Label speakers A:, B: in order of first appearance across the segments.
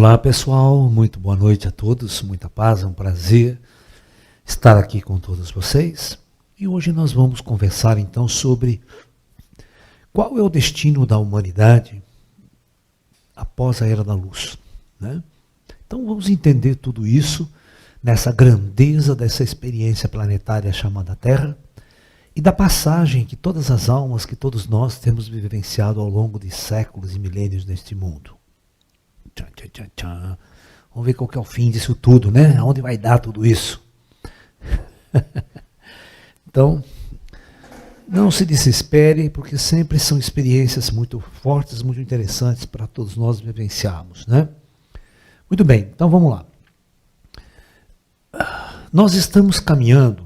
A: Olá pessoal, muito boa noite a todos, muita paz, é um prazer estar aqui com todos vocês. E hoje nós vamos conversar então sobre qual é o destino da humanidade após a Era da Luz, né? Então vamos entender tudo isso nessa grandeza dessa experiência planetária chamada Terra e da passagem que todas as almas, que todos nós temos vivenciado ao longo de séculos e milênios neste mundo. Tchan, tchan, tchan, tchan. Vamos ver qual que é o fim disso tudo, né? Aonde vai dar tudo isso? Então, não se desespere, porque sempre são experiências muito fortes, muito interessantes para todos nós vivenciarmos, né? Muito bem, então vamos lá. Nós estamos caminhando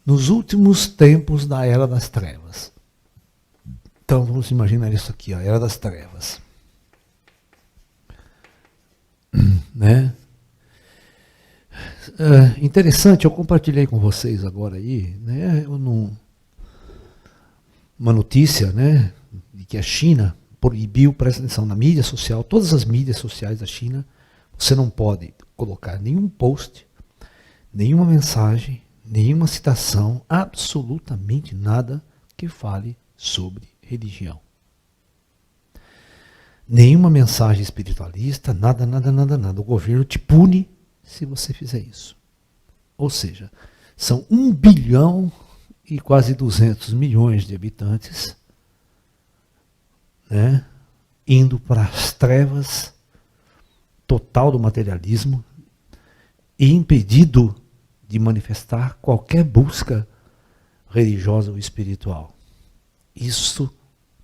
A: nos últimos tempos da Era das Trevas. Então vamos imaginar isso aqui, a Era das Trevas. Né? Interessante, eu compartilhei com vocês agora aí, né, uma notícia, né, de que a China proibiu, presta atenção, na mídia social, todas as mídias sociais da China, você não pode colocar nenhum post, nenhuma mensagem, nenhuma citação, absolutamente nada que fale sobre religião. Nenhuma mensagem espiritualista, nada. O governo te pune se você fizer isso. Ou seja, são 1 bilhão e quase 200 milhões de habitantes, né, indo para as trevas total do materialismo e impedido de manifestar qualquer busca religiosa ou espiritual. Isso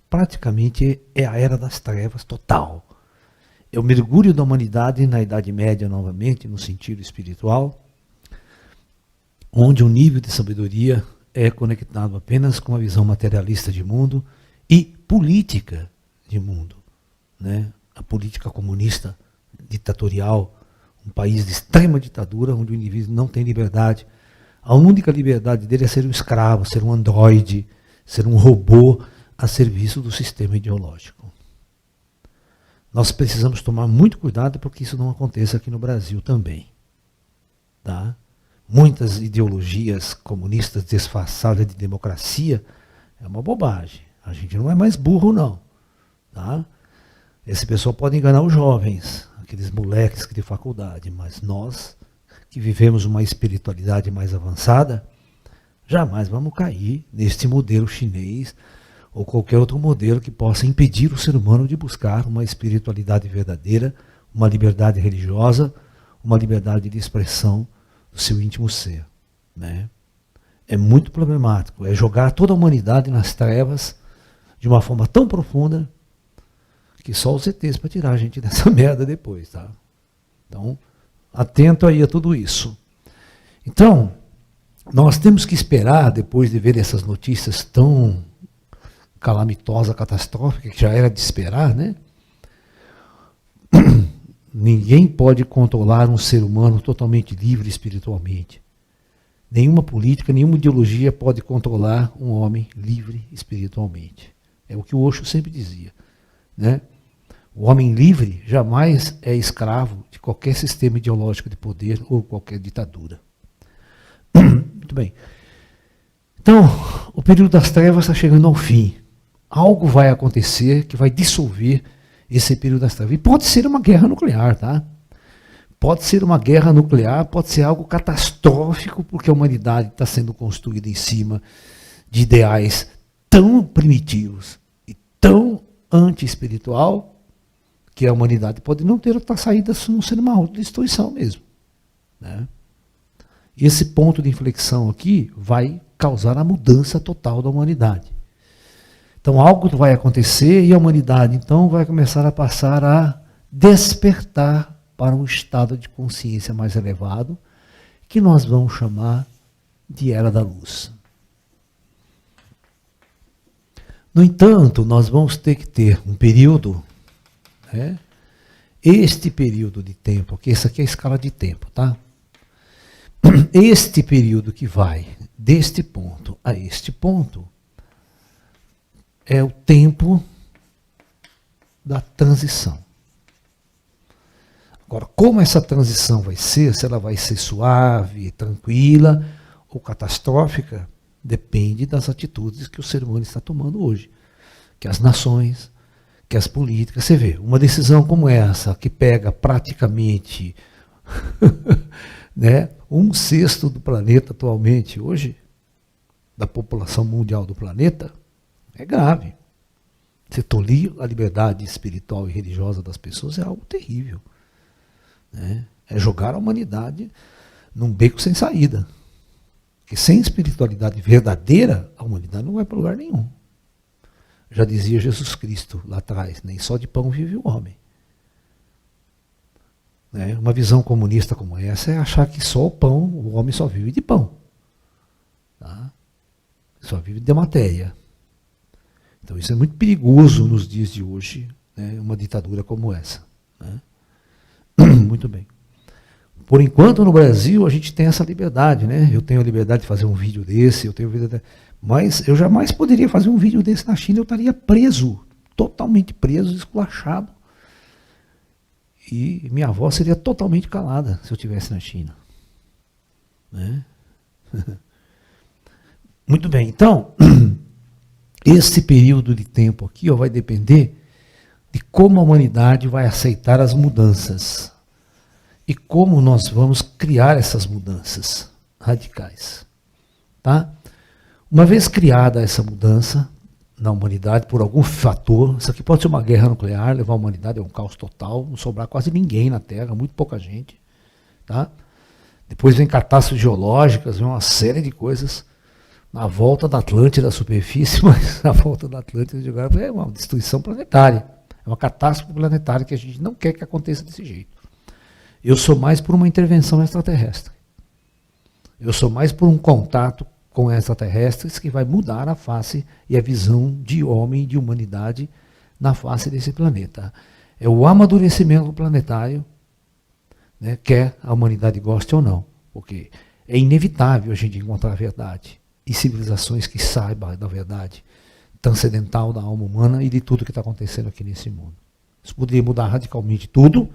A: praticamente é a Era das Trevas total. É o mergulho da humanidade na Idade Média novamente, no sentido espiritual, onde o nível de sabedoria é conectado apenas com a visão materialista de mundo e política de mundo, né? A política comunista, ditatorial, um país de extrema ditadura, onde o indivíduo não tem liberdade. A única liberdade dele é ser um escravo, ser um androide, ser um robô a serviço do sistema ideológico. Nós precisamos tomar muito cuidado para que isso não aconteça aqui no Brasil também. Tá? Muitas ideologias comunistas disfarçadas de democracia é uma bobagem. A gente não é mais burro, não. Tá? Esse pessoal pode enganar os jovens, aqueles moleques de faculdade, mas nós, que vivemos uma espiritualidade mais avançada, jamais vamos cair neste modelo chinês ou qualquer outro modelo que possa impedir o ser humano de buscar uma espiritualidade verdadeira, uma liberdade religiosa, uma liberdade de expressão do seu íntimo ser, né? É muito problemático, é jogar toda a humanidade nas trevas de uma forma tão profunda que só os ETs para tirar a gente dessa merda depois, tá? Então, atento aí a tudo isso. Então, nós temos que esperar, depois de ver essas notícias tão calamitosa, catastrófica, que já era de esperar, né? Ninguém pode controlar um ser humano totalmente livre espiritualmente. Nenhuma política, nenhuma ideologia pode controlar um homem livre espiritualmente. É o que o Osho sempre dizia, né? O homem livre jamais é escravo de qualquer sistema ideológico de poder ou qualquer ditadura. Muito bem. Então, o período das trevas está chegando ao fim. Algo vai acontecer que vai dissolver esse período das trevas. E pode ser uma guerra nuclear, tá? Pode ser uma guerra nuclear, pode ser algo catastrófico, porque a humanidade está sendo construída em cima de ideais tão primitivos e tão anti-espiritual, que a humanidade pode não ter outra saída não ser uma autodestruição mesmo, né? E esse ponto de inflexão aqui vai causar a mudança total da humanidade. Então algo vai acontecer e a humanidade então vai começar a passar a despertar para um estado de consciência mais elevado, que nós vamos chamar de Era da Luz. No entanto, nós vamos ter que ter um período, né? Este período de tempo, que essa aqui é a escala de tempo, tá? Este período que vai deste ponto a este ponto é o tempo da transição. Agora, como essa transição vai ser, se ela vai ser suave, tranquila ou catastrófica, depende das atitudes que o ser humano está tomando hoje. Que as nações, que as políticas. Você vê, uma decisão como essa, que pega praticamente né, 1/6 do planeta atualmente, hoje, da população mundial do planeta, é grave. Você tolir a liberdade espiritual e religiosa das pessoas é algo terrível. Né? É jogar a humanidade num beco sem saída. Porque sem espiritualidade verdadeira, a humanidade não vai para lugar nenhum. Já dizia Jesus Cristo lá atrás, nem só de pão vive o homem. Né? Uma visão comunista como essa é achar que só o pão, o homem só vive de pão. Tá? Só vive de matéria. Então isso é muito perigoso nos dias de hoje, né? Uma ditadura como essa. Né? Muito bem. Por enquanto no Brasil a gente tem essa liberdade, né? Eu tenho a liberdade de fazer um vídeo desse, mas eu jamais poderia fazer um vídeo desse na China, eu estaria preso, totalmente preso, esculachado. E minha avó seria totalmente calada se eu estivesse na China. Né? Muito bem, então, esse período de tempo aqui vai depender de como a humanidade vai aceitar as mudanças e como nós vamos criar essas mudanças radicais. Tá? Uma vez criada essa mudança na humanidade por algum fator, isso aqui pode ser uma guerra nuclear, levar a humanidade a um caos total, não sobrar quase ninguém na Terra, muito pouca gente. Tá? Depois vem catástrofes geológicas, vem uma série de coisas. Na volta da Atlântida, da superfície, mas na volta da Atlântida é uma destruição planetária. É uma catástrofe planetária que a gente não quer que aconteça desse jeito. Eu sou mais por uma intervenção extraterrestre. Eu sou mais por um contato com extraterrestres que vai mudar a face e a visão de homem e de humanidade na face desse planeta. É o amadurecimento planetário, né, quer a humanidade goste ou não, porque é inevitável a gente encontrar a verdade. E civilizações que saibam da verdade transcendental da alma humana e de tudo que está acontecendo aqui nesse mundo. Isso poderia mudar radicalmente tudo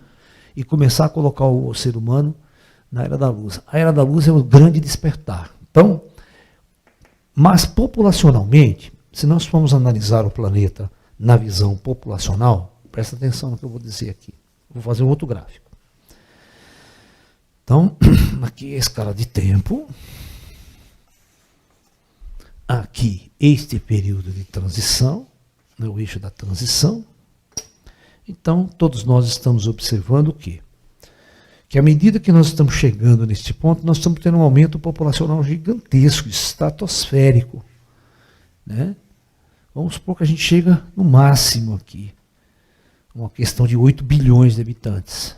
A: e começar a colocar o ser humano na Era da Luz. A Era da Luz é o grande despertar. Então, mas populacionalmente, se nós formos analisar o planeta na visão populacional, presta atenção no que eu vou dizer aqui. Vou fazer um outro gráfico. Então, aqui é a escala de tempo. Aqui, este período de transição, né, o eixo da transição. Então, todos nós estamos observando o quê? Que à medida que nós estamos chegando neste ponto, nós estamos tendo um aumento populacional gigantesco, estratosférico. Né? Vamos supor que a gente chega no máximo aqui, uma questão de 8 bilhões de habitantes.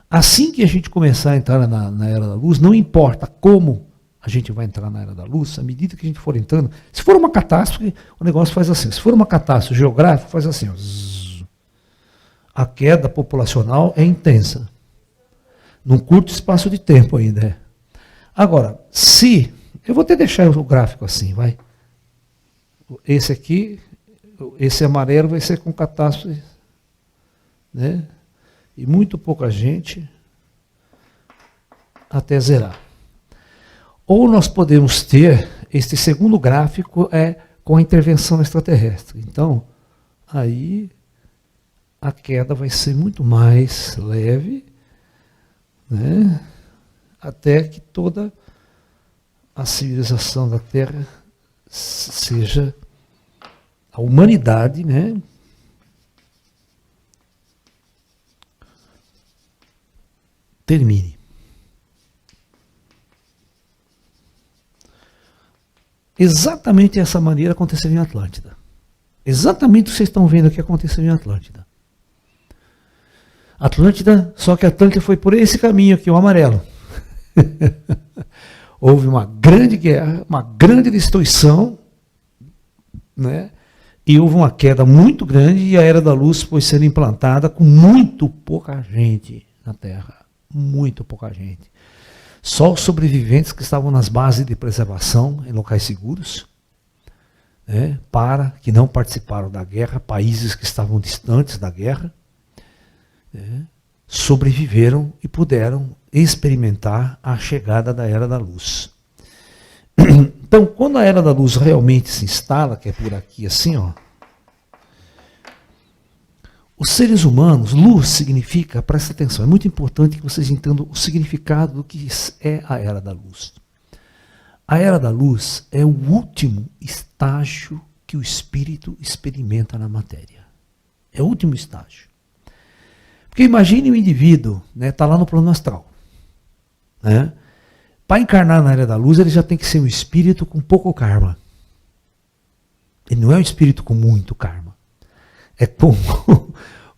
A: Assim que a gente começar a entrar na Era da Luz, não importa como a gente vai entrar na Era da Luz, à medida que a gente for entrando, se for uma catástrofe, o negócio faz assim. Se for uma catástrofe geográfica, faz assim. Ó, a queda populacional é intensa. Num curto espaço de tempo ainda. É. Agora, se... Eu vou até deixar o gráfico assim, vai. Esse aqui, esse amarelo vai ser com catástrofe, né? E muito pouca gente até zerar. Ou nós podemos ter, este segundo gráfico é com a intervenção extraterrestre. Então, aí a queda vai ser muito mais leve, né? Até que toda a civilização da Terra seja a humanidade, né? Termine. Exatamente essa maneira aconteceu em Atlântida. Exatamente o que vocês estão vendo aqui aconteceu em Atlântida. Atlântida, só que Atlântida foi por esse caminho aqui, o amarelo. Houve uma grande guerra, uma grande destruição, né? E houve uma queda muito grande e a Era da Luz foi sendo implantada com muito pouca gente na Terra. Muito pouca gente. Só os sobreviventes que estavam nas bases de preservação, em locais seguros, né, que não participaram da guerra, países que estavam distantes da guerra, né, sobreviveram e puderam experimentar a chegada da Era da Luz. Então, quando a Era da Luz realmente se instala, que é por aqui assim, ó, os seres humanos, luz significa, presta atenção, é muito importante que vocês entendam o significado do que é a Era da Luz. A Era da Luz é o último estágio que o espírito experimenta na matéria. É o último estágio. Porque imagine um indivíduo, né, tá lá no plano astral, né? Para encarnar na Era da Luz, ele já tem que ser um espírito com pouco karma. Ele não é um espírito com muito karma. É como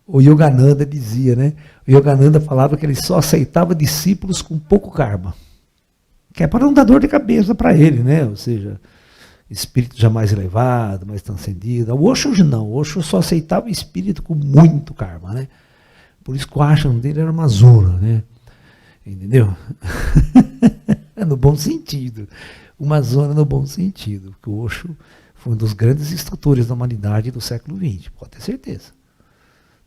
A: o Yogananda dizia, né? O Yogananda falava que ele só aceitava discípulos com pouco karma. Que é para não dar dor de cabeça para ele, né? Ou seja, espírito já mais elevado, mais transcendido. O Osho não. O Osho só aceitava espírito com muito karma, né? Por isso que o ashram dele era uma zona, né? Entendeu? No bom sentido. Uma zona no bom sentido. Porque o Osho foi um dos grandes instrutores da humanidade do século XX. Pode ter certeza.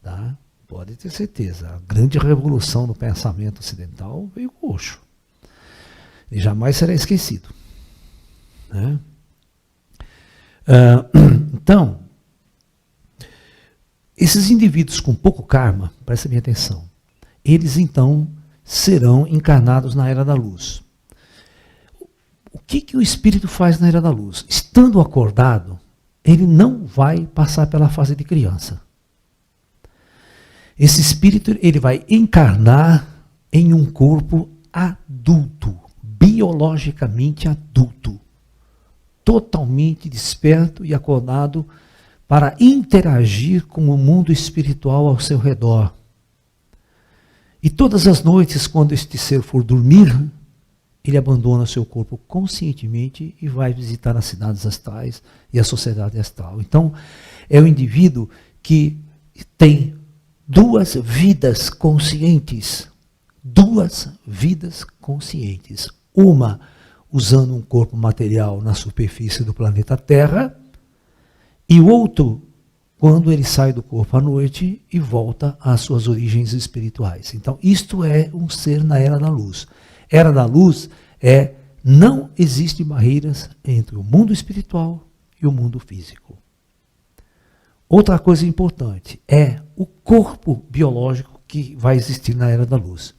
A: Tá? Pode ter certeza. A grande revolução no pensamento ocidental veio com o Osho. E jamais será esquecido. Né? Então, esses indivíduos com pouco karma, presta bem atenção, eles então serão encarnados na Era da Luz. O que o espírito faz na Era da Luz? Estando acordado, ele não vai passar pela fase de criança. Esse espírito ele vai encarnar em um corpo adulto, biologicamente adulto, totalmente desperto e acordado para interagir com o mundo espiritual ao seu redor. E todas as noites, quando este ser for dormir, ele abandona seu corpo conscientemente e vai visitar as cidades astrais e a sociedade astral. Então, é o indivíduo que tem duas vidas conscientes. Duas vidas conscientes. Uma usando um corpo material na superfície do planeta Terra, e o outro quando ele sai do corpo à noite e volta às suas origens espirituais. Então, isto é um ser na Era da Luz. Era da Luz é, não existe barreiras entre o mundo espiritual e o mundo físico. Outra coisa importante é o corpo biológico que vai existir na Era da Luz.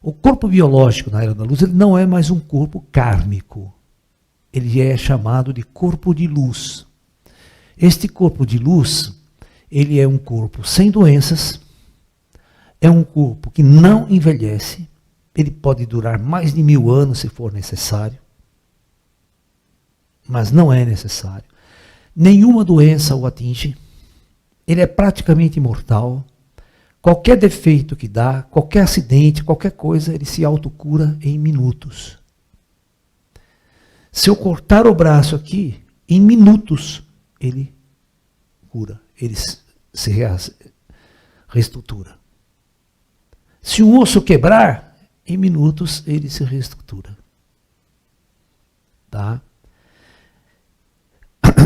A: O corpo biológico na Era da Luz ele não é mais um corpo kármico. Ele é chamado de corpo de luz. Este corpo de luz, ele é um corpo sem doenças, é um corpo que não envelhece, ele pode durar mais de 1000 anos se for necessário, mas não é necessário. Nenhuma doença o atinge, ele é praticamente imortal. Qualquer defeito que dá, qualquer acidente, qualquer coisa, ele se autocura em minutos. Se eu cortar o braço aqui, em minutos, ele cura, ele se reestrutura. Se um osso quebrar, em minutos ele se reestrutura. Tá?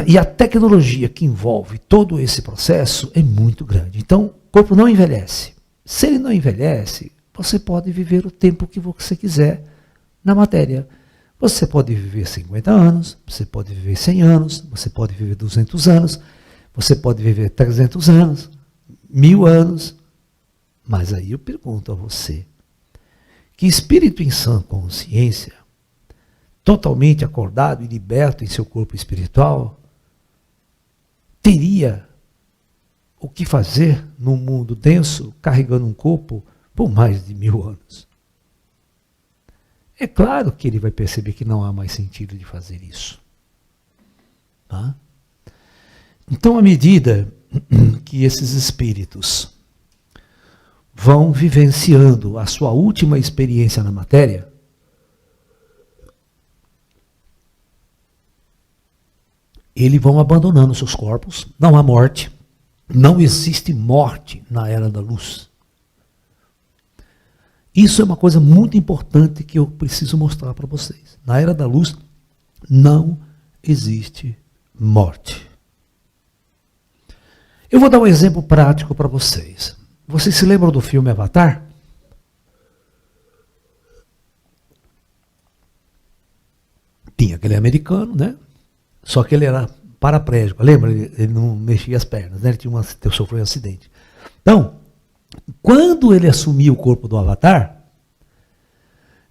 A: E a tecnologia que envolve todo esse processo é muito grande. Então, o corpo não envelhece. Se ele não envelhece, você pode viver o tempo que você quiser na matéria. Você pode viver 50 anos, você pode viver 100 anos, você pode viver 200 anos, você pode viver 300 anos, 1000 anos. Mas aí eu pergunto a você, que espírito em sã consciência, totalmente acordado e liberto em seu corpo espiritual, teria o que fazer num mundo denso, carregando um corpo por mais de 1000 anos? É claro que ele vai perceber que não há mais sentido de fazer isso. Tá? Então, à medida que esses espíritos vão vivenciando a sua última experiência na matéria, eles vão abandonando seus corpos, não há morte, não existe morte na Era da Luz. Isso é uma coisa muito importante que eu preciso mostrar para vocês. Na Era da Luz não existe morte. Eu vou dar um exemplo prático para vocês. Vocês se lembram do filme Avatar? Tinha aquele americano, né? Só que ele era paraplégico, lembra? Ele não mexia as pernas, né? Ele sofreu um acidente. Então, quando ele assumiu o corpo do Avatar,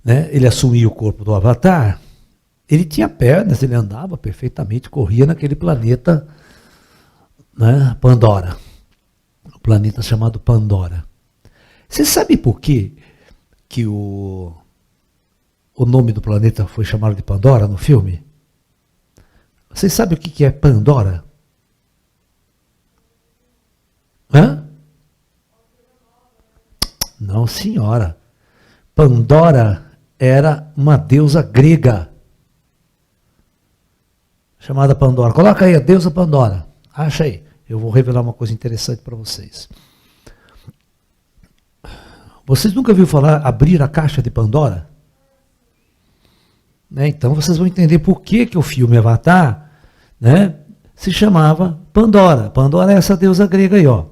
A: né? Ele assumiu o corpo do Avatar, ele tinha pernas, ele andava perfeitamente, corria naquele planeta, né? Pandora. Um planeta chamado Pandora. Você sabe por quê que o nome do planeta foi chamado de Pandora no filme? Vocês sabem o que é Pandora? Hã? Não, senhora. Pandora era uma deusa grega. Chamada Pandora. Coloca aí a deusa Pandora. Acha aí. Eu vou revelar uma coisa interessante para vocês. Vocês nunca ouviram falar abrir a caixa de Pandora? Né? Então vocês vão entender por que o filme Avatar, né, se chamava Pandora. Pandora é essa deusa grega aí, ó.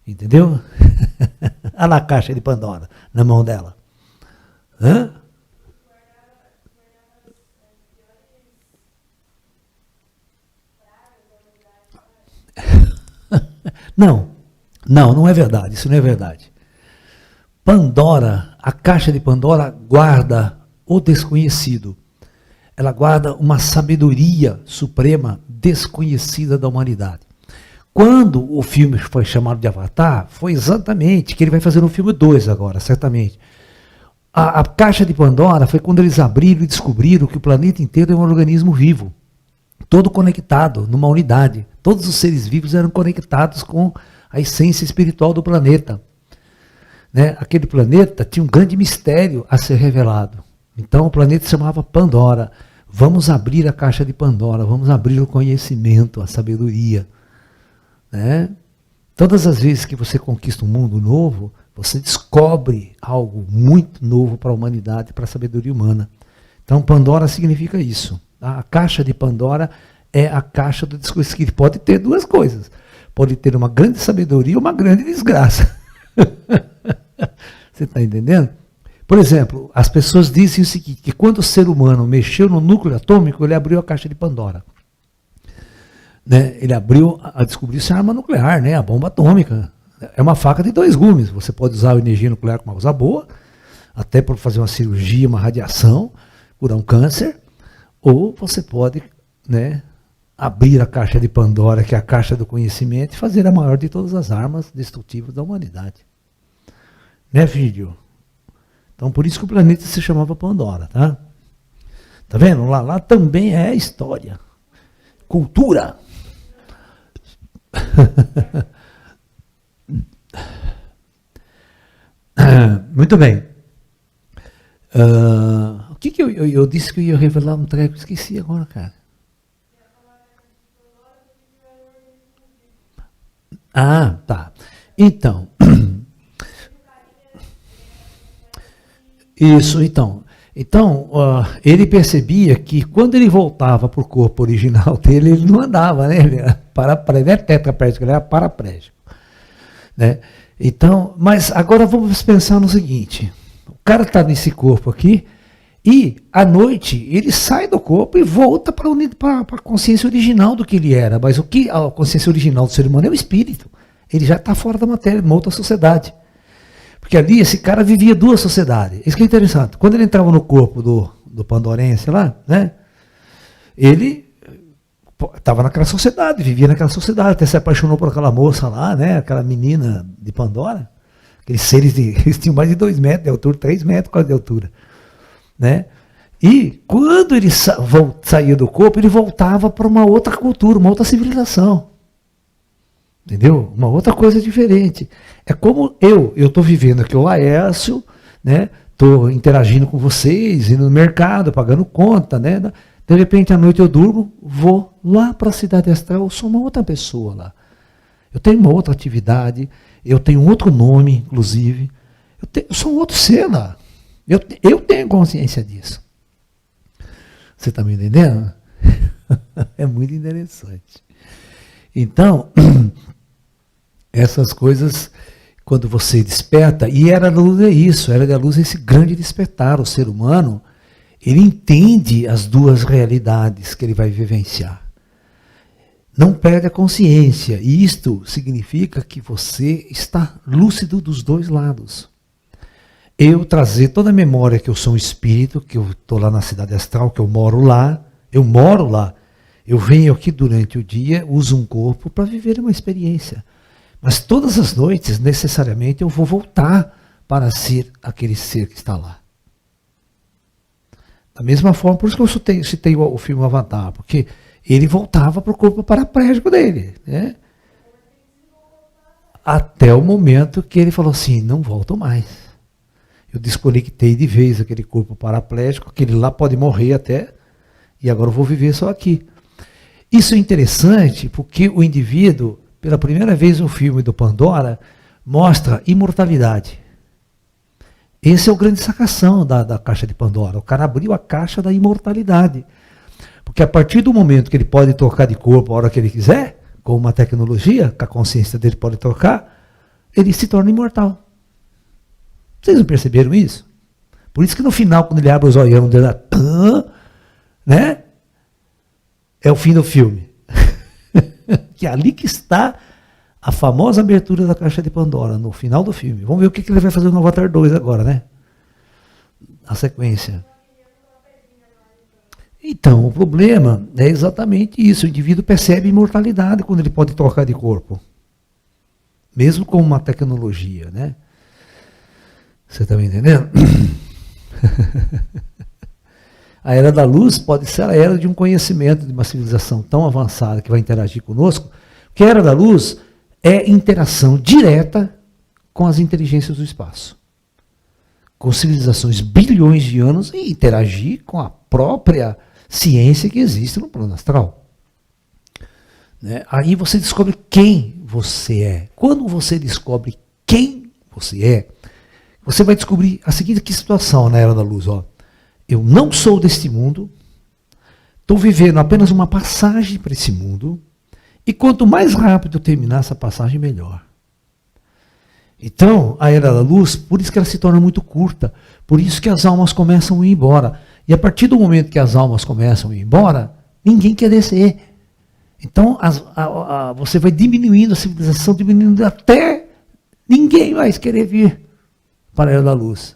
A: Entendeu? Olha lá a caixa de Pandora na mão dela. Hã? Não é verdade. Isso não é verdade. Pandora, a caixa de Pandora guarda o desconhecido. Ela guarda uma sabedoria suprema desconhecida da humanidade. Quando o filme foi chamado de Avatar, foi exatamente que ele vai fazer no filme 2 agora, certamente. A caixa de Pandora foi quando eles abriram e descobriram que o planeta inteiro é um organismo vivo, todo conectado numa unidade. Todos os seres vivos eram conectados com a essência espiritual do planeta. Né? Aquele planeta tinha um grande mistério a ser revelado. Então o planeta se chamava Pandora. Vamos abrir a caixa de Pandora, vamos abrir o conhecimento, a sabedoria. Né? Todas as vezes que você conquista um mundo novo, você descobre algo muito novo para a humanidade, para a sabedoria humana. Então Pandora significa isso. A caixa de Pandora é a caixa do desconhecido, que pode ter duas coisas. Pode ter uma grande sabedoria ou uma grande desgraça. Você está entendendo? Por exemplo, as pessoas dizem o seguinte, que quando o ser humano mexeu no núcleo atômico, ele abriu a caixa de Pandora. Né? Ele abriu a descobrir-se a arma nuclear, né? A bomba atômica. É uma faca de dois gumes. Você pode usar a energia nuclear com uma coisa boa, até para fazer uma cirurgia, uma radiação, curar um câncer, ou você pode, né, abrir a caixa de Pandora, que é a caixa do conhecimento, e fazer a maior de todas as armas destrutivas da humanidade. Né, filho? Então, por isso que o planeta se chamava Pandora, tá? Tá vendo? Lá também é história. Cultura. Muito bem. O que eu disse que eu ia revelar um treco? Esqueci agora, cara. Ah, tá. Então. Isso, então. Então, ele percebia que quando ele voltava para o corpo original dele, ele não andava, né? Ele era tetraplégico, ele era paraplégico. Né? Então, mas agora vamos pensar no seguinte: o cara está nesse corpo aqui e à noite ele sai do corpo e volta para a consciência original do que ele era. Mas o que a consciência original do ser humano é o espírito. Ele já está fora da matéria, numa outra sociedade. Porque ali esse cara vivia duas sociedades. Isso que é interessante. Quando ele entrava no corpo do pandorense lá, né? Ele estava naquela sociedade, vivia naquela sociedade, até se apaixonou por aquela moça lá, né? Aquela menina de Pandora. Aqueles seres eles tinham mais de 2 metros de altura, 3 metros quase de altura. Né? E quando ele saía do corpo, ele voltava para uma outra cultura, uma outra civilização. Entendeu? Uma outra coisa diferente. É como eu estou vivendo aqui o Laércio, né? Estou interagindo com vocês, indo no mercado, pagando conta, né? De repente à noite eu durmo, vou lá para a cidade astral, eu sou uma outra pessoa lá. Eu tenho uma outra atividade, eu tenho um outro nome, inclusive. Eu sou um outro ser lá. Eu tenho consciência disso. Você está me entendendo? É muito interessante. Então, essas coisas, quando você desperta, e era da luz é isso, era da luz esse grande despertar, o ser humano, ele entende as duas realidades que ele vai vivenciar. Não perde a consciência, e isto significa que você está lúcido dos dois lados. Eu trazer toda a memória que eu sou um espírito, que eu estou lá na cidade astral, que eu moro lá, eu venho aqui durante o dia, uso um corpo para viver uma experiência. Mas todas as noites, necessariamente, eu vou voltar para ser aquele ser que está lá. Da mesma forma, por isso que eu citei o filme Avatar, porque ele voltava para o corpo paraplégico dele, né? Até o momento que ele falou assim, não volto mais. Eu desconectei de vez aquele corpo paraplégico, aquele lá pode morrer até, e agora eu vou viver só aqui. Isso é interessante porque o indivíduo, pela primeira vez no filme do Pandora, mostra imortalidade. Esse é o grande sacação da caixa de Pandora. O cara abriu a caixa da imortalidade. Porque a partir do momento que ele pode trocar de corpo a hora que ele quiser, com uma tecnologia, que a consciência dele pode trocar, ele se torna imortal. Vocês não perceberam isso? Por isso que no final, quando ele abre os olhos dele, né? É o fim do filme. Que é ali que está a famosa abertura da caixa de Pandora, no final do filme. Vamos ver o que ele vai fazer no Avatar 2 agora, né? A sequência. Então, o problema é exatamente isso. O indivíduo percebe imortalidade quando ele pode trocar de corpo. Mesmo com uma tecnologia, né? Você está me entendendo? A era da luz pode ser a era de um conhecimento, de uma civilização tão avançada que vai interagir conosco, porque a era da luz é interação direta com as inteligências do espaço. Com civilizações bilhões de anos e interagir com a própria ciência que existe no plano astral. Né? Aí você descobre quem você é. Quando você descobre quem você é, você vai descobrir a seguinte situação na era da luz. Ó. Eu não sou deste mundo, estou vivendo apenas uma passagem para esse mundo, e quanto mais rápido eu terminar essa passagem, melhor. Então, a era da luz, por isso que ela se torna muito curta, por isso que as almas começam a ir embora. E a partir do momento que as almas começam a ir embora, ninguém quer descer. Então, você vai diminuindo a civilização, diminuindo até ninguém mais querer vir para a era da luz.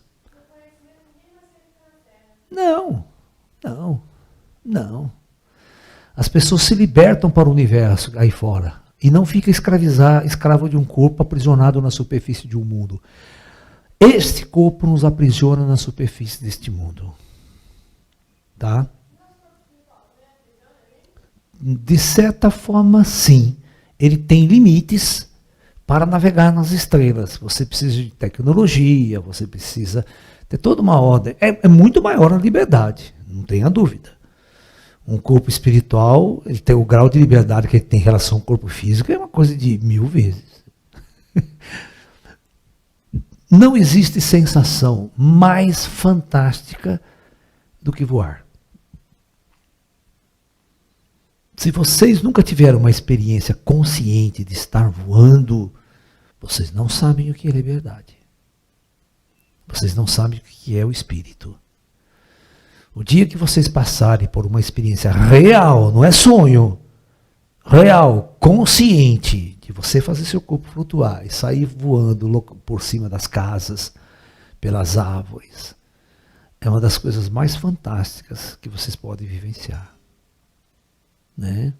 A: Não. As pessoas se libertam para o universo aí fora e não fica escravo de um corpo aprisionado na superfície de um mundo. Este corpo nos aprisiona na superfície deste mundo. Tá? De certa forma, sim. Ele tem limites para navegar nas estrelas. Você precisa de tecnologia, você precisa ter toda uma ordem. É muito maior a liberdade, não tenha dúvida. Um corpo espiritual, ele tem o grau de liberdade que ele tem em relação ao corpo físico, é uma coisa de 1000 vezes. Não existe sensação mais fantástica do que voar. Se vocês nunca tiveram uma experiência consciente de estar voando, vocês não sabem o que é liberdade. Vocês não sabem o que é o espírito. O dia que vocês passarem por uma experiência real, não é sonho, real, consciente, de você fazer seu corpo flutuar e sair voando por cima das casas, pelas árvores, é uma das coisas mais fantásticas que vocês podem vivenciar. Né?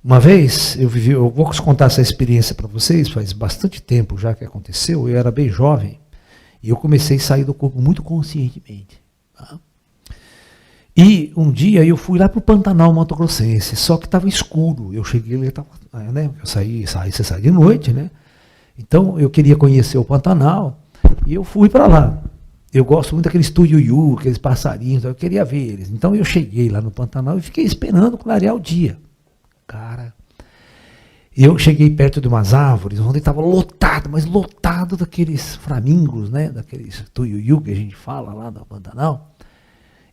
A: Uma vez, eu vou contar essa experiência para vocês, faz bastante tempo já que aconteceu, eu era bem jovem, e eu comecei a sair do corpo muito conscientemente. Tá? E um dia eu fui lá para o Pantanal Mato Grossense, só que estava escuro. Eu cheguei ali, né? Você sai de noite, né? Então eu queria conhecer o Pantanal e eu fui para lá. Eu gosto muito daqueles tuiuiu, aqueles passarinhos, eu queria ver eles. Então eu cheguei lá no Pantanal e fiquei esperando clarear o dia. Cara, eu cheguei perto de umas árvores onde estava lotado, mas lotado daqueles flamingos, né? Daqueles tuiuiu que a gente fala lá no Pantanal.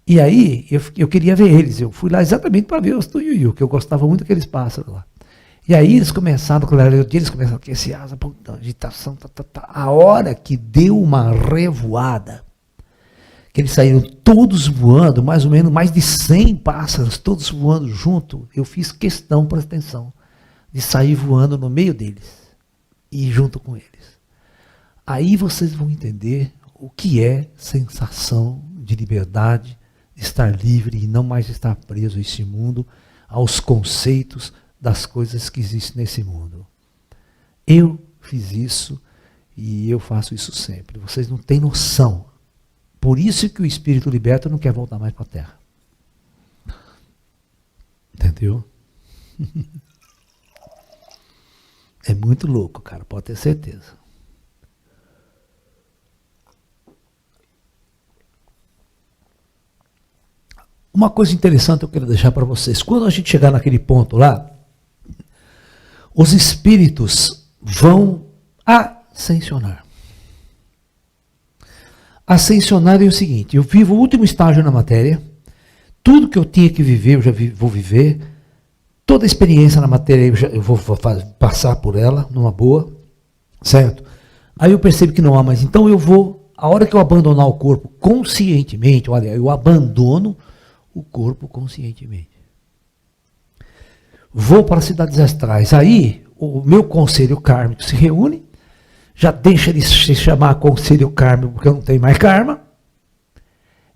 A: E aí, eu queria ver eles. Eu fui lá exatamente para ver os tuiuiu, que eu gostava muito daqueles pássaros lá. E aí eles começaram, eles começaram a aquecer asa, agitação, A hora que deu uma revoada, que eles saíram todos voando, mais ou menos mais de 100 pássaros, todos voando junto, eu fiz questão, presta atenção, de sair voando no meio deles, e junto com eles. Aí vocês vão entender o que é sensação de liberdade, de estar livre e não mais estar preso a esse mundo, aos conceitos das coisas que existem nesse mundo. Eu fiz isso e eu faço isso sempre. Vocês não têm noção. Por isso que o espírito liberto não quer voltar mais para a Terra. Entendeu? É muito louco, cara, pode ter certeza. Uma coisa interessante eu quero deixar para vocês. Quando a gente chegar naquele ponto lá, os espíritos vão ascensionar. Ascensionar é o seguinte: eu vivo o último estágio na matéria, tudo que eu tinha que viver, eu já vou viver, toda a experiência na matéria, eu vou passar por ela, numa boa, certo? Aí eu percebo que não há mais, então eu vou, a hora que eu abandonar o corpo conscientemente, olha, eu abandono o corpo conscientemente. Vou para as cidades astrais. Aí, o meu conselho kármico se reúne, já deixa de se chamar conselho kármico porque eu não tenho mais karma.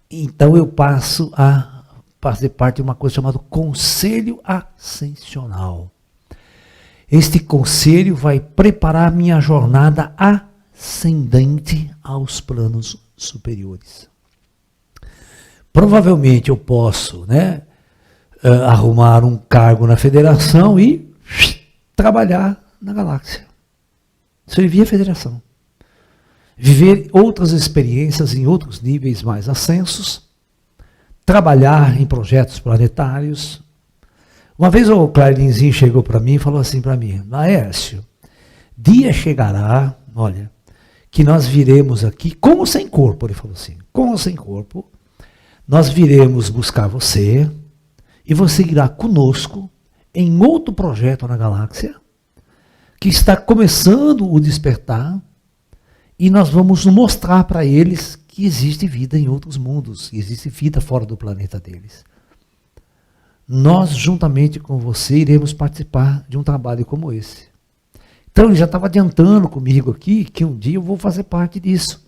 A: Então eu passo a fazer parte de uma coisa chamada conselho ascensional. Este conselho vai preparar a minha jornada ascendente aos planos superiores. Provavelmente eu posso, arrumar um cargo na federação e trabalhar na galáxia. Servir a federação. Viver outras experiências em outros níveis mais ascensos. Trabalhar em projetos planetários. Uma vez o Clarinzinho chegou para mim e falou assim para mim: Laércio, dia chegará, olha, que nós viremos aqui, com ou sem corpo, ele falou assim, com ou sem corpo, nós viremos buscar você e você irá conosco em outro projeto na galáxia que está começando o despertar e nós vamos mostrar para eles que existe vida em outros mundos, existe vida fora do planeta deles. Nós, juntamente com você, iremos participar de um trabalho como esse. Então ele já estava adiantando comigo aqui que um dia eu vou fazer parte disso.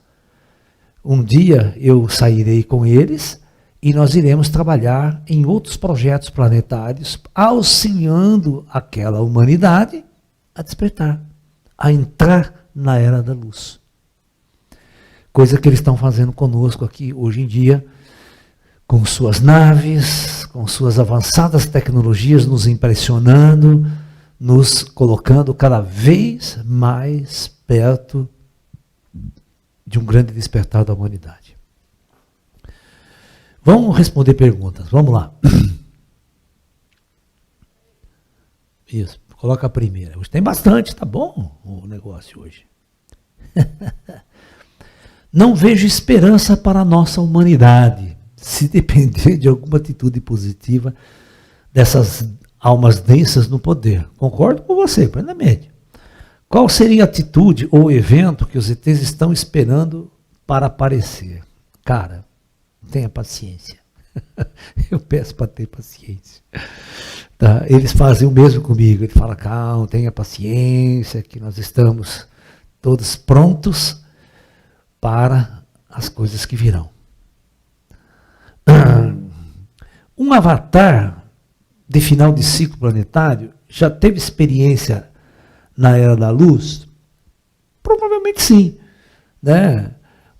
A: Um dia eu sairei com eles e nós iremos trabalhar em outros projetos planetários, auxiliando aquela humanidade a despertar, a entrar na era da luz. Coisa que eles estão fazendo conosco aqui hoje em dia, com suas naves, com suas avançadas tecnologias, nos impressionando, nos colocando cada vez mais perto de um grande despertar da humanidade. Vamos responder perguntas, vamos lá. Isso, coloca a primeira. Hoje tem bastante, tá bom o negócio hoje. Não vejo esperança para a nossa humanidade, se depender de alguma atitude positiva dessas almas densas no poder. Concordo com você, plenamente. Qual seria a atitude ou evento que os ETs estão esperando para aparecer? Cara, tenha paciência. Eu peço para ter paciência. Tá? Eles fazem o mesmo comigo. Ele fala, calma, tenha paciência, que nós estamos todos prontos para as coisas que virão. Um avatar de final de ciclo planetário já teve experiência na Era da Luz? Provavelmente sim. Né?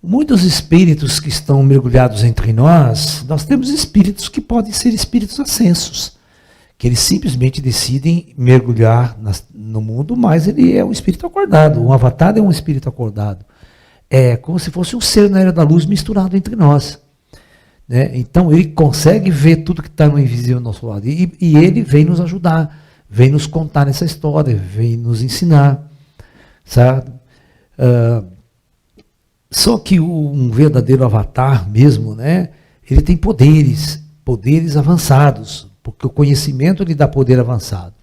A: Muitos espíritos que estão mergulhados entre nós temos espíritos que podem ser espíritos ascensos, que eles simplesmente decidem mergulhar no mundo, mas ele é um espírito acordado. Um avatar é um espírito acordado. É como se fosse um ser na Era da Luz misturado entre nós. Né? Então ele consegue ver tudo que está no invisível ao nosso lado. E ele vem nos ajudar, vem nos contar essa história, vem nos ensinar. Sabe? Só que um verdadeiro avatar mesmo, né? Ele tem poderes avançados, porque o conhecimento lhe dá poder avançado.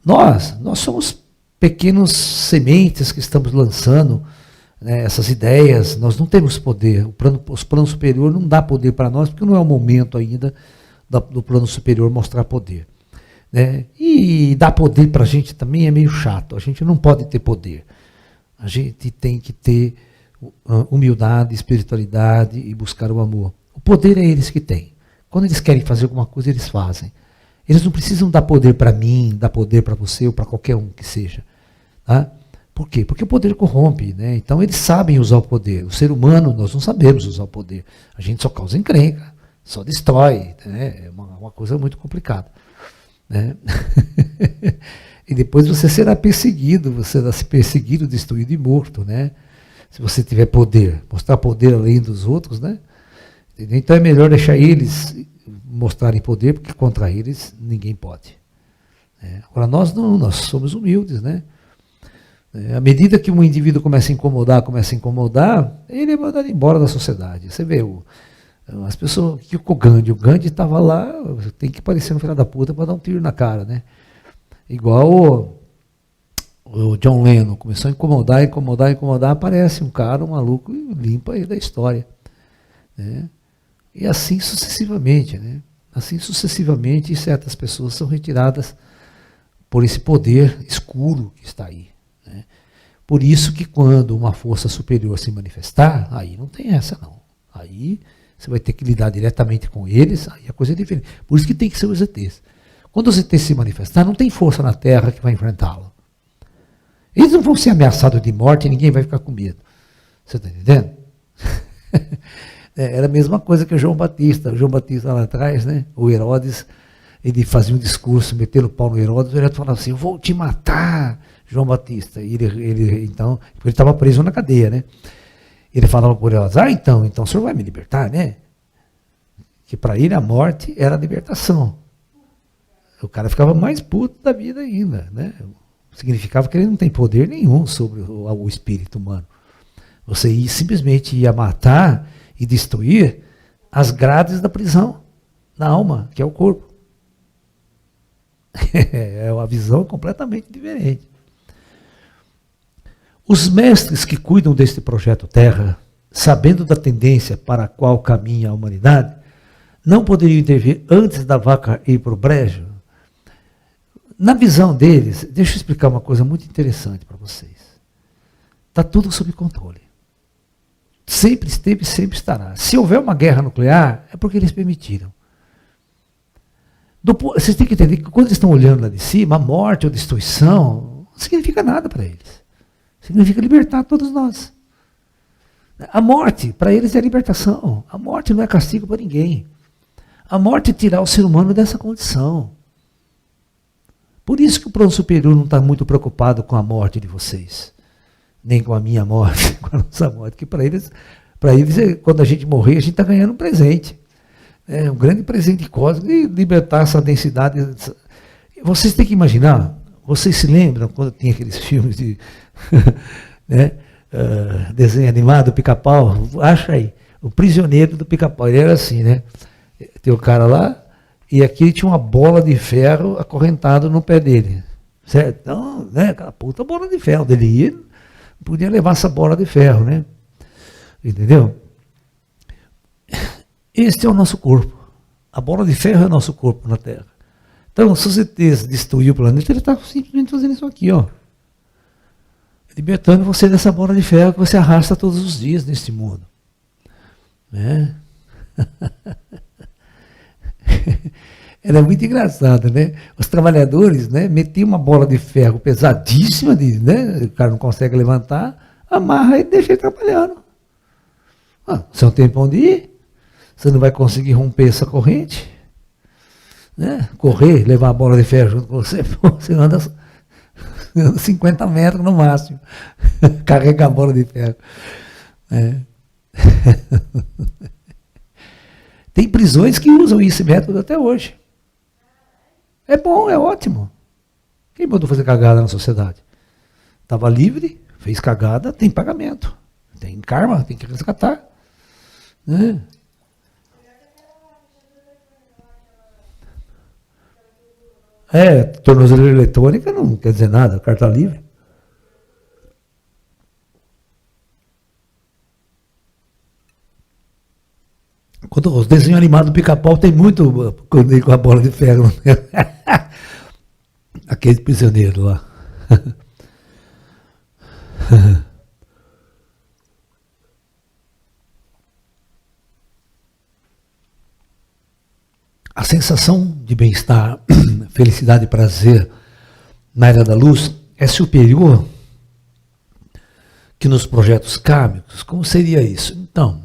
A: Nós somos pequenos sementes que estamos lançando, né, essas ideias. Nós não temos poder. Os planos superiores não dá poder para nós, porque não é o momento ainda do plano superior mostrar poder. Né? E dar poder para a gente também é meio chato. A gente não pode ter poder. A gente tem que ter humildade, espiritualidade e buscar o amor. O poder é eles que têm. Quando eles querem fazer alguma coisa, eles fazem. Eles não precisam dar poder para mim, dar poder para você ou para qualquer um que seja. Tá? Por quê? Porque o poder corrompe. Né? Então eles sabem usar o poder. O ser humano, nós não sabemos usar o poder. A gente só causa encrenca, só destrói. Né? É uma coisa muito complicada. Né? E depois você será perseguido, você será perseguido, destruído e morto. Né? Se você tiver poder, mostrar poder além dos outros, né? Então é melhor deixar eles mostrarem poder, porque contra eles ninguém pode. Agora nós não, nós somos humildes, né? À medida que um indivíduo começa a incomodar, ele é mandado embora da sociedade. Você vê as pessoas, que o Gandhi estava lá, tem que parecer um filho da puta para dar um tiro na cara, né? Igual o John Lennon começou a incomodar, aparece um cara, um maluco, e limpa ele da história. Né? E assim sucessivamente, né? Assim sucessivamente, certas pessoas são retiradas por esse poder escuro que está aí. Né? Por isso que quando uma força superior se manifestar, aí não tem essa não. Aí você vai ter que lidar diretamente com eles, aí a coisa é diferente. Por isso que tem que ser os ETs. Quando os ETs se manifestar, não tem força na Terra que vai enfrentá-lo. Eles não vão ser ameaçados de morte e ninguém vai ficar com medo. Você está entendendo? Era a mesma coisa que o João Batista. O João Batista lá atrás, né? O Herodes, ele fazia um discurso, metendo o pau no Herodes, o Herodes falava assim, eu vou te matar, João Batista. E então, ele estava preso na cadeia, né? Ele falava para o Herodes, então o senhor vai me libertar, né? Que para ele a morte era a libertação. O cara ficava mais puto da vida ainda, né? Significava que ele não tem poder nenhum sobre o espírito humano. Você simplesmente ia matar e destruir as grades da prisão, da alma, que é o corpo. É uma visão completamente diferente. Os mestres que cuidam deste projeto Terra, sabendo da tendência para a qual caminha a humanidade, não poderiam intervir antes da vaca ir para o brejo? Na visão deles, deixa eu explicar uma coisa muito interessante para vocês. Está tudo sob controle. Sempre esteve, sempre estará. Se houver uma guerra nuclear, é porque eles permitiram. Vocês têm que entender que quando eles estão olhando lá de cima, a morte ou destruição não significa nada para eles. Significa libertar todos nós. A morte, para eles, é libertação. A morte não é castigo para ninguém. A morte é tirar o ser humano dessa condição. Por isso que o plano superior não está muito preocupado com a morte de vocês. Nem com a minha morte, com a nossa morte. Porque para eles, quando a gente morrer, a gente está ganhando um presente. É um grande presente cósmico e libertar essa densidade. Vocês têm que imaginar, vocês se lembram quando tinha aqueles filmes de né, desenho animado, Pica-Pau? Acha aí, o prisioneiro do Pica-Pau. Ele era assim, né? Tem o cara lá, e aqui tinha uma bola de ferro acorrentada no pé dele. Certo? Então, né, aquela puta bola de ferro. Ele ia, podia levar essa bola de ferro, né? Entendeu? Este é o nosso corpo. A bola de ferro é o nosso corpo na Terra. Então, se você destruir o planeta, ele está simplesmente fazendo isso aqui, ó. Libertando você dessa bola de ferro que você arrasta todos os dias neste mundo. Né? Era muito engraçado, né? Os trabalhadores, né, metiam uma bola de ferro pesadíssima, né, o cara não consegue levantar, amarra e deixa ele trabalhando. Você não tem para onde ir, você não vai conseguir romper essa corrente, né? Correr, levar a bola de ferro junto com você, você anda 50 metros no máximo, carrega a bola de ferro. Tem prisões que usam esse método até hoje. É bom, é ótimo. Quem mandou fazer cagada na sociedade? Estava livre, fez cagada, tem pagamento. Tem karma, tem que resgatar. Né? Tornozeleira eletrônica não quer dizer nada, carta livre. Quando os desenhos animados do Pica-Pau tem muito com a bola de ferro. Aquele prisioneiro lá. A sensação de bem-estar, felicidade e prazer na era da luz é superior que nos projetos kármicos. Como seria isso? Então,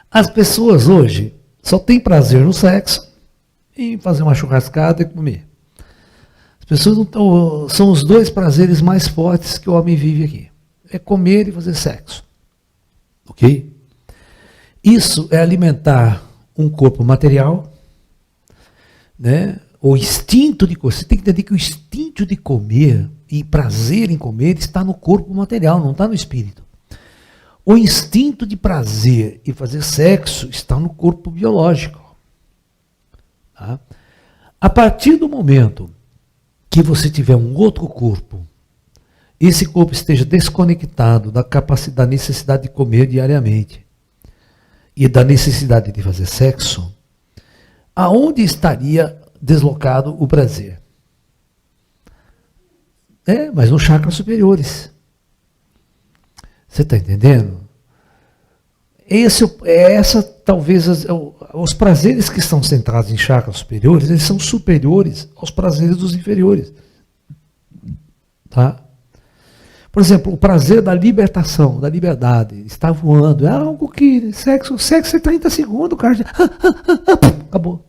A: as pessoas hoje só têm prazer no sexo e em fazer uma churrascada e comer. As pessoas não tão, são os dois prazeres mais fortes que o homem vive aqui. É comer e fazer sexo. Ok? Isso é alimentar um corpo material, né? O instinto de comer. Você tem que entender que o instinto de comer e prazer em comer está no corpo material, não está no espírito. O instinto de prazer e fazer sexo está no corpo biológico. Tá? A partir do momento que você tiver um outro corpo, esse corpo esteja desconectado da capacidade, da necessidade de comer diariamente e da necessidade de fazer sexo, aonde estaria deslocado o prazer? Mas nos chakras superiores. Você está entendendo? Talvez, os prazeres que estão centrados em chakras superiores, eles são superiores aos prazeres dos inferiores. Tá? Por exemplo, o prazer da libertação, da liberdade, estar voando, é algo que, sexo é 30 segundos, cara, acabou.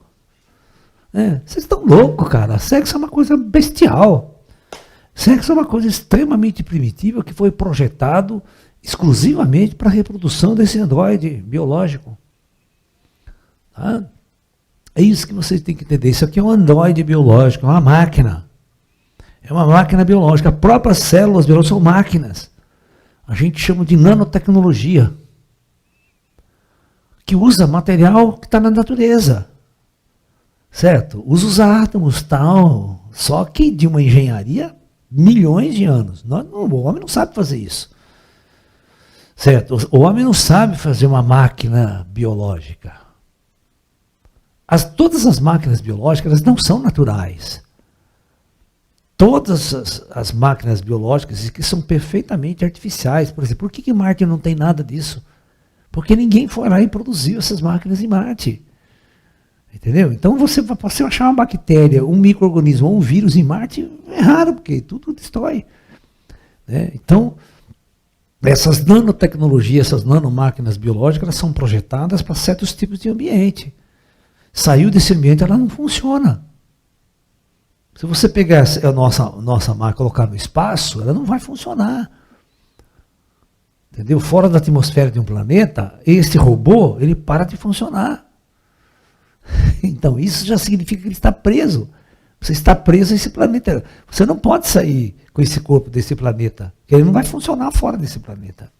A: Vocês estão loucos, cara, sexo é uma coisa bestial. Sexo é uma coisa extremamente primitiva que foi projetado exclusivamente para a reprodução desse androide biológico. Tá? É isso que vocês têm que entender. Isso aqui é um androide biológico, é uma máquina. É uma máquina biológica. As próprias células biológicas são máquinas. A gente chama de nanotecnologia, que usa material que está na natureza. Certo? Usa os átomos, tal. Só que de uma engenharia milhões de anos. O homem não sabe fazer isso. Certo? O homem não sabe fazer uma máquina biológica. Todas as máquinas biológicas elas não são naturais. Todas as máquinas biológicas que são perfeitamente artificiais. Por exemplo, por que Marte não tem nada disso? Porque ninguém foi lá e produziu essas máquinas em Marte. Entendeu? Então você achar uma bactéria, um micro-organismo ou um vírus em Marte é raro, porque tudo destrói. Né? Então, essas nanotecnologias, essas nanomáquinas biológicas, elas são projetadas para certos tipos de ambiente. Saiu desse ambiente, ela não funciona. Se você pegar a nossa máquina e colocar no espaço, ela não vai funcionar. Entendeu? Fora da atmosfera de um planeta, esse robô, ele para de funcionar. Então, isso já significa que ele está preso. Você está preso a esse planeta. Você não pode sair com esse corpo desse planeta. Ele não vai funcionar fora desse planeta.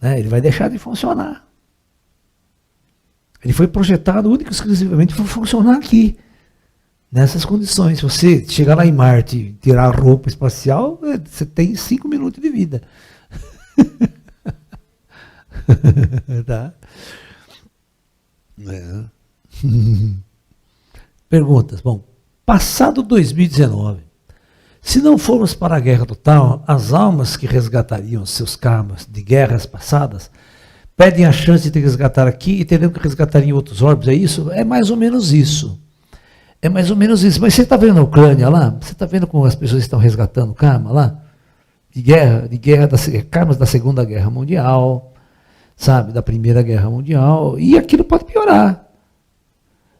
A: Né? Ele vai deixar de funcionar. Ele foi projetado único e exclusivamente para funcionar aqui. Nessas condições. Se você chegar lá em Marte e tirar a roupa espacial, você tem 5 minutos de vida. Tá? Perguntas. Bom, passado 2019, se não formos para a guerra total, as almas que resgatariam seus karmas de guerras passadas pedem a chance de resgatar aqui e terão que resgatar em outros orbes, é isso? É mais ou menos isso. É mais ou menos isso. Mas você está vendo a Ucrânia lá? Você está vendo como as pessoas estão resgatando karma lá? De guerra, karmas da Segunda Guerra Mundial, sabe? Da Primeira Guerra Mundial. E aquilo pode piorar.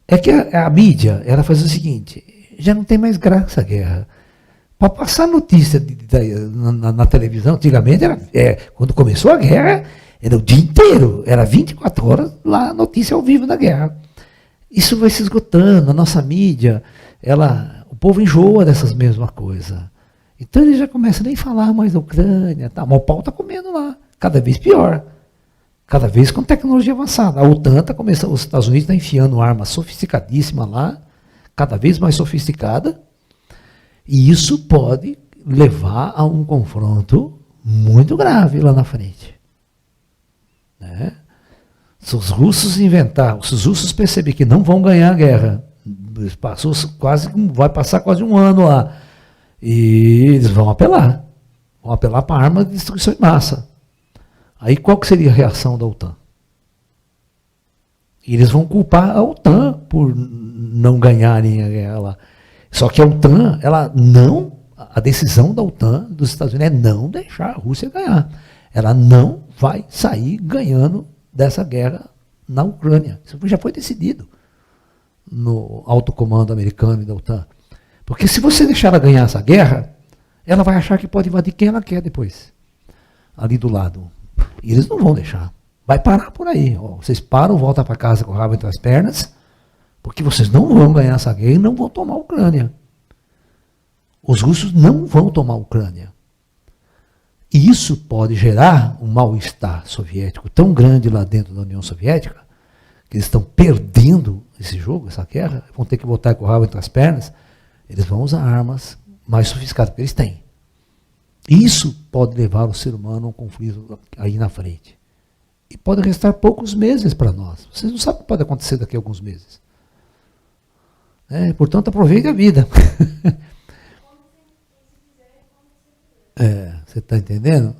A: É que a mídia, ela faz o seguinte, já não tem mais graça a guerra. Para passar notícia na televisão, antigamente, quando começou a guerra, era o dia inteiro, era 24 horas lá, notícia ao vivo da guerra. Isso vai se esgotando, a nossa mídia, o povo enjoa dessas mesmas coisas. Então ele já começa a nem falar mais da Ucrânia, tá? Mas o pau está comendo lá, cada vez pior. Cada vez com tecnologia avançada. A OTAN está começando, os Estados Unidos estão enfiando arma sofisticadíssima lá, cada vez mais sofisticada, e isso pode levar a um confronto muito grave lá na frente. Né? Se os russos se os russos perceberem que não vão ganhar a guerra, vai passar quase um ano lá, e eles vão apelar para a arma de destruição em massa. Aí qual que seria a reação da OTAN? E eles vão culpar a OTAN por não ganharem a guerra lá. Só que a OTAN, a decisão da OTAN, dos Estados Unidos, é não deixar a Rússia ganhar. Ela não vai sair ganhando dessa guerra na Ucrânia. Isso já foi decidido no alto comando americano e da OTAN. Porque se você deixar ela ganhar essa guerra, ela vai achar que pode invadir quem ela quer depois, ali do lado. E eles não vão deixar. Vai parar por aí. Ó, vocês param, voltam para casa com o rabo entre as pernas, porque vocês não vão ganhar essa guerra e não vão tomar a Ucrânia. Os russos não vão tomar a Ucrânia. E isso pode gerar um mal-estar soviético tão grande lá dentro da União Soviética, que eles estão perdendo esse jogo, essa guerra, vão ter que voltar com o rabo entre as pernas, eles vão usar armas mais sofisticadas que eles têm. Isso pode levar o ser humano a um conflito aí na frente. E pode restar poucos meses para nós. Vocês não sabem o que pode acontecer daqui a alguns meses. Portanto, aproveite a vida. Você está entendendo?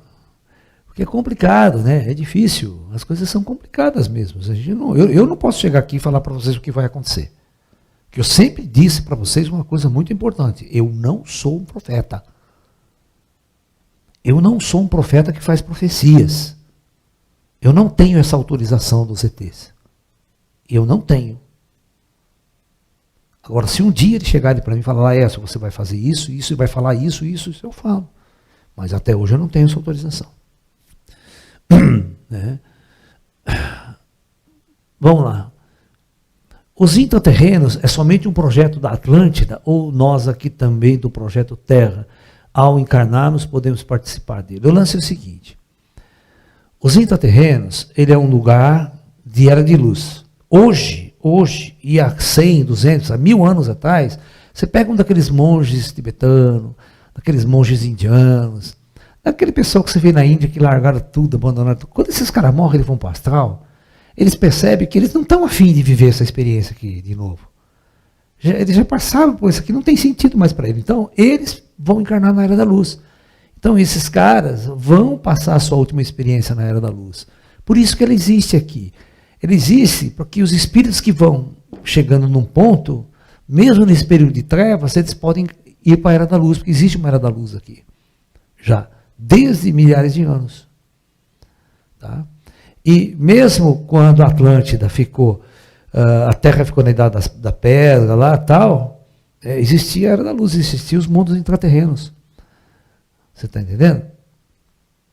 A: Porque é complicado, né? É difícil. As coisas são complicadas mesmo. Eu não posso chegar aqui e falar para vocês o que vai acontecer. Que eu sempre disse para vocês uma coisa muito importante. Eu não sou um profeta. Eu não sou um profeta que faz profecias. Eu não tenho essa autorização dos ETs. Eu não tenho. Agora, se um dia eles chegarem para mim e falar, você vai fazer isso, e vai falar isso, eu falo. Mas até hoje eu não tenho essa autorização. Né? Vamos lá. Os intraterrenos é somente um projeto da Atlântida, ou nós aqui também do projeto Terra, ao encarnarmos podemos participar dele? O lance é o seguinte. Os intraterrenos, ele é um lugar de era de luz. Hoje, e há 100, 200, há 1000 anos atrás, você pega um daqueles monges tibetanos, daqueles monges indianos, daquele pessoal que você vê na Índia que largaram tudo, abandonaram tudo. Quando esses caras morrem, eles vão para o astral, eles percebem que eles não estão afim de viver essa experiência aqui de novo. Eles já passaram por isso aqui, não tem sentido mais para eles. Então, eles vão encarnar na Era da Luz. Então, esses caras vão passar a sua última experiência na Era da Luz. Por isso que ela existe aqui. Ela existe porque os espíritos que vão chegando num ponto, mesmo nesse período de trevas, eles podem ir para a Era da Luz, porque existe uma Era da Luz aqui. Já, desde milhares de anos. Tá? E mesmo quando a Atlântida ficou, a Terra ficou na Idade da Pedra, lá tal, existia a Era da Luz, existiam os mundos intraterrenos. Você está entendendo?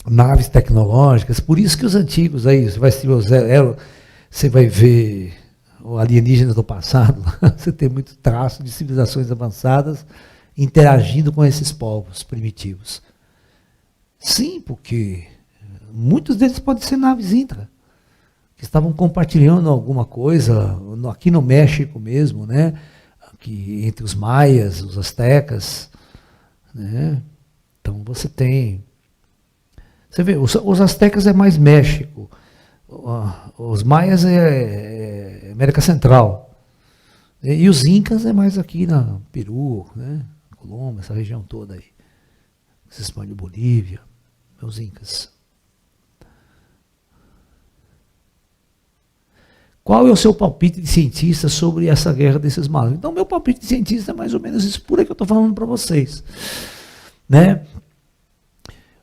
A: Naves tecnológicas, por isso que os antigos aí, você vai ver o alienígena do passado, você tem muito traço de civilizações avançadas interagindo com esses povos primitivos. Sim, porque muitos deles podem ser naves intra, que estavam compartilhando alguma coisa, aqui no México mesmo, né? Aqui, entre os maias, os astecas, né? Então você tem... Você vê, os astecas é mais México, os maias é América Central, e os incas é mais aqui na Peru, né? Colômbia, essa região toda aí. Se expande Bolívia, meus incas. Qual é o seu palpite de cientista sobre essa guerra desses maus? Então, meu palpite de cientista é mais ou menos isso por aí que eu estou falando para vocês. Né?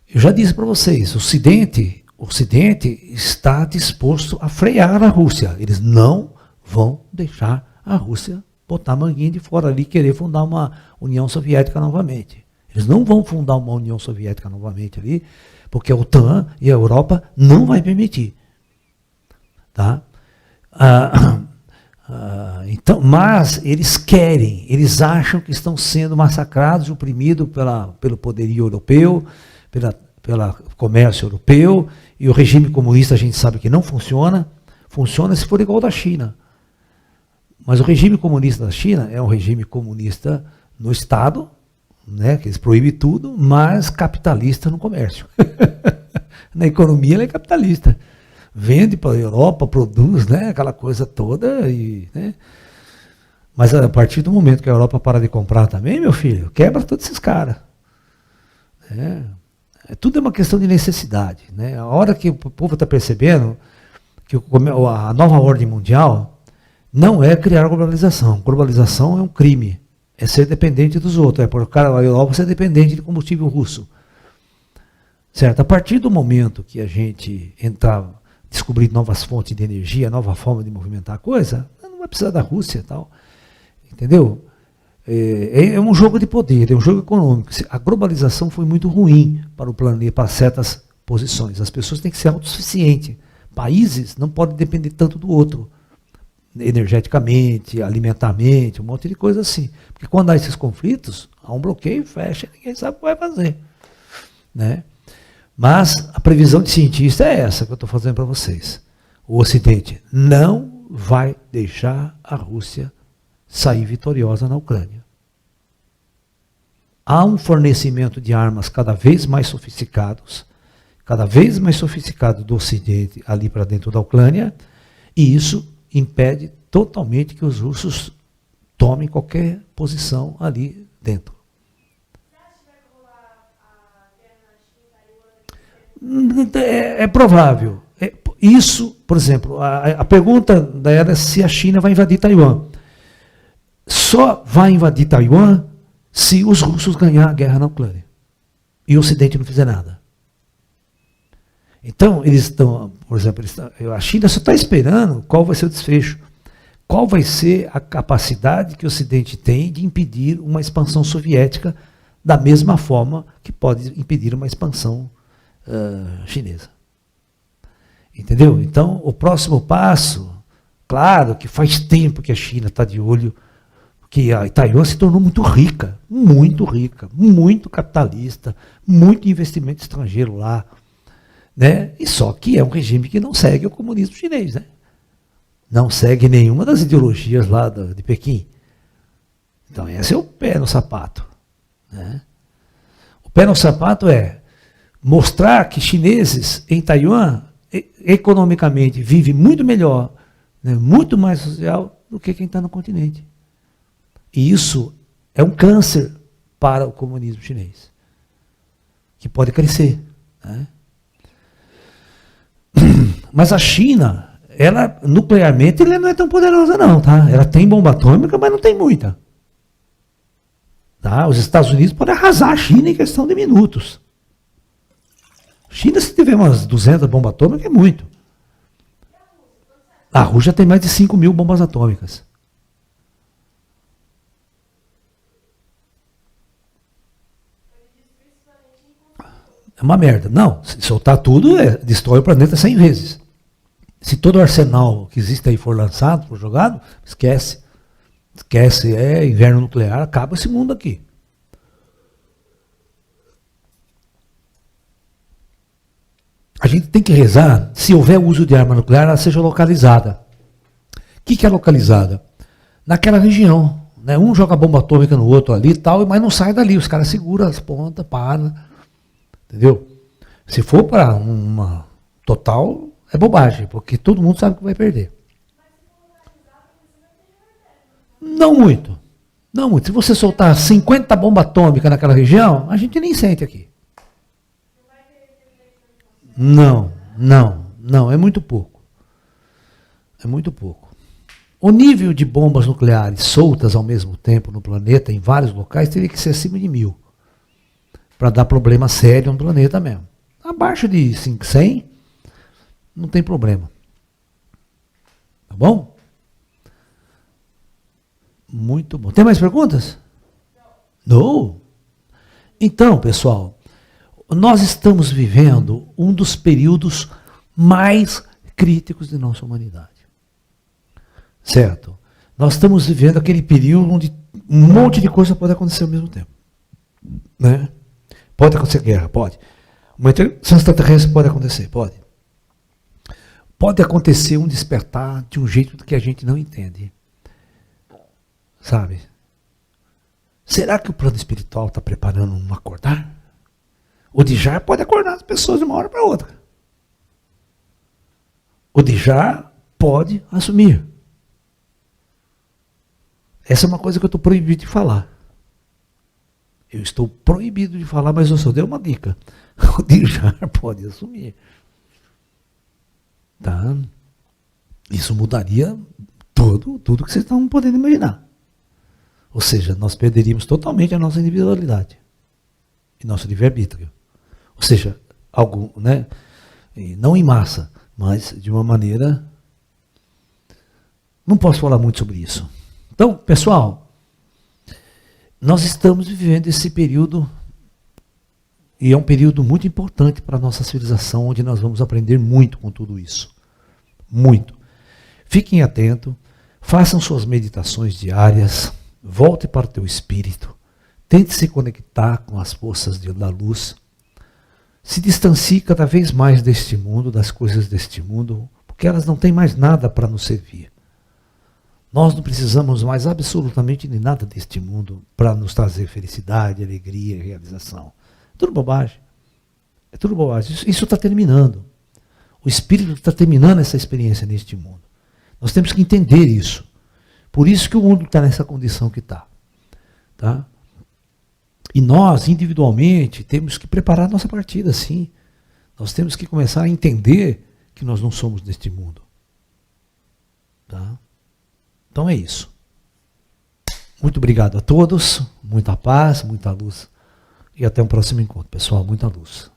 A: Eu já disse para vocês, o Ocidente está disposto a frear a Rússia. Eles não vão deixar a Rússia botar a manguinha de fora ali e querer fundar uma União Soviética novamente. Eles não vão fundar uma União Soviética novamente ali, porque a OTAN e a Europa não vai permitir. Tá? Então, mas eles querem, eles acham que estão sendo massacrados, oprimidos pelo poderio europeu, pelo comércio europeu, e o regime comunista a gente sabe que não funciona, funciona se for igual ao da China. Mas o regime comunista da China é um regime comunista no Estado, né, que eles proíbem tudo, mas capitalista no comércio. Na economia ele é capitalista. Vende para a Europa, produz, né, aquela coisa toda. Né. Mas a partir do momento que a Europa para de comprar também, meu filho, quebra todos esses caras. Tudo é uma questão de necessidade. Né. A hora que o povo está percebendo que a nova ordem mundial não é criar a globalização. Globalização é um crime. É ser dependente dos outros. É por cara a Europa ser dependente de combustível russo. Certo? A partir do momento que a gente entrar, descobrir novas fontes de energia, nova forma de movimentar a coisa, não vai precisar da Rússia e tal. Entendeu? É um jogo de poder, é um jogo econômico. A globalização foi muito ruim para o planeta, para certas posições. As pessoas têm que ser autossuficientes. Países não podem depender tanto do outro. Energeticamente, alimentarmente, um monte de coisa assim. Porque quando há esses conflitos, há um bloqueio, fecha, ninguém sabe o que vai fazer. Né? Mas a previsão de cientista é essa que eu estou fazendo para vocês. O Ocidente não vai deixar a Rússia sair vitoriosa na Ucrânia. Há um fornecimento de armas cada vez mais sofisticado do Ocidente ali para dentro da Ucrânia, e isso impede totalmente que os russos tomem qualquer posição ali dentro. Você acha que vai rolar a guerra na China? É provável. Isso, por exemplo, a pergunta da era é se a China vai invadir Taiwan. Só vai invadir Taiwan se os russos ganhar a guerra na Ucrânia e o Ocidente não fizer nada. Então, eles estão, por exemplo, a China só está esperando qual vai ser o desfecho. Qual vai ser a capacidade que o Ocidente tem de impedir uma expansão soviética da mesma forma que pode impedir uma expansão chinesa. Entendeu? Então, o próximo passo, claro que faz tempo que a China está de olho, que a Taiwan se tornou muito rica, muito capitalista, muito investimento estrangeiro lá. Né? E só que é um regime que não segue o comunismo chinês, né? Não segue nenhuma das ideologias lá de Pequim. Então esse é o pé no sapato. Né? O pé no sapato é mostrar que chineses em Taiwan, economicamente, vivem muito melhor, né? Muito mais social do que quem está no continente. E isso é um câncer para o comunismo chinês, que pode crescer. Né? Mas a China, ela nuclearmente, ela não é tão poderosa não, tá? Ela tem bomba atômica, mas não tem muita. Tá? Os Estados Unidos podem arrasar a China em questão de minutos. A China, se tiver umas 200 bombas atômicas, é muito. A Rússia tem mais de 5.000 bombas atômicas. É uma merda. Não, se soltar tudo, destrói o planeta 100 vezes. Se todo o arsenal que existe aí for lançado, for jogado, esquece. Esquece, é inverno nuclear, acaba esse mundo aqui. A gente tem que rezar, se houver uso de arma nuclear, ela seja localizada. O que é localizada? Naquela região. Né? Um joga bomba atômica no outro ali e tal, mas não sai dali. Os caras seguram as pontas, param. Entendeu? Se for para uma total, é bobagem, porque todo mundo sabe que vai perder. Não muito. Não muito. Se você soltar 50 bombas atômicas naquela região, a gente nem sente aqui. Não, é muito pouco. É muito pouco. O nível de bombas nucleares soltas ao mesmo tempo no planeta, em vários locais, teria que ser acima de 1000. Para dar problema sério no planeta mesmo. Abaixo de 100, não tem problema. Tá bom? Muito bom. Tem mais perguntas? Não. Então, pessoal, nós estamos vivendo um dos períodos mais críticos de nossa humanidade. Certo? Nós estamos vivendo aquele período onde um monte de coisa pode acontecer ao mesmo tempo. Né? Pode acontecer guerra, pode. Uma intervenção extraterrestre pode acontecer, pode. Pode acontecer um despertar de um jeito que a gente não entende. Sabe? Será que o plano espiritual está preparando um acordar? O Djar pode acordar as pessoas de uma hora para outra. O Djar pode assumir. Essa é uma coisa que eu estou proibido de falar. Eu estou proibido de falar, mas eu só dei uma dica. O Djar pode assumir. Tá? Isso mudaria tudo que vocês estão podendo imaginar. Ou seja, nós perderíamos totalmente a nossa individualidade e nosso livre-arbítrio. Ou seja, algo, né? Não em massa, mas de uma maneira... Não posso falar muito sobre isso. Então, pessoal, nós estamos vivendo esse período, e é um período muito importante para a nossa civilização, onde nós vamos aprender muito com tudo isso. Muito. Fiquem atentos, façam suas meditações diárias, volte para o teu espírito, tente se conectar com as forças da luz, se distancie cada vez mais deste mundo, das coisas deste mundo, porque elas não têm mais nada para nos servir. Nós não precisamos mais absolutamente de nada deste mundo para nos trazer felicidade, alegria e realização. É tudo bobagem. É tudo bobagem. Isso está terminando. O espírito está terminando essa experiência neste mundo. Nós temos que entender isso. Por isso que o mundo está nessa condição que está. Tá? E nós, individualmente, temos que preparar a nossa partida, sim. Nós temos que começar a entender que nós não somos deste mundo. Tá? Então é isso. Muito obrigado a todos, muita paz, muita luz. E até um próximo encontro, pessoal. Muita luz.